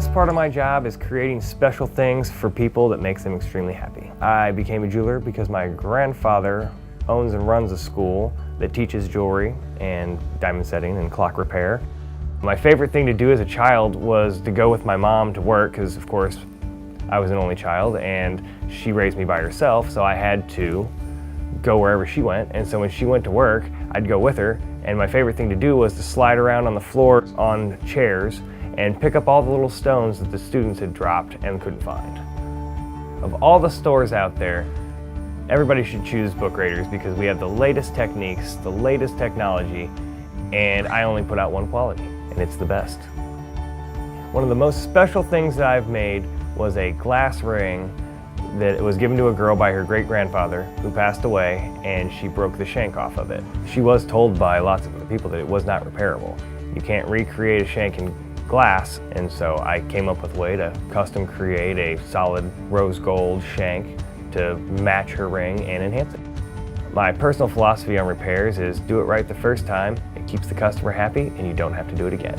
best part of my job is creating special things for people that makes them extremely happy. I became a jeweler because my grandfather owns and runs a school that teaches jewelry and diamond setting and clock repair. My favorite thing to do as a child was to go with my mom to work because, of course, I was an only child and she raised me by herself, so I had to go wherever she went. And so when she went to work, I'd go with her, and my favorite thing to do was to slide around on the floor on chairs and pick up all the little stones that the students had dropped and couldn't find. Of all the stores out there, everybody should choose Buchroeders because we have the latest techniques, the latest technology, and I only put out one quality, and it's the best. One of the most special things that I've made was a glass ring that was given to a girl by her great-grandfather who passed away, and she broke the shank off of it. She was told by lots of other people that it was not repairable. You can't recreate a shank in glass, and so I came up with a way to custom create a solid rose gold shank to match her ring and enhance it. My personal philosophy on repairs is do it right the first time, it keeps the customer happy, and you don't have to do it again.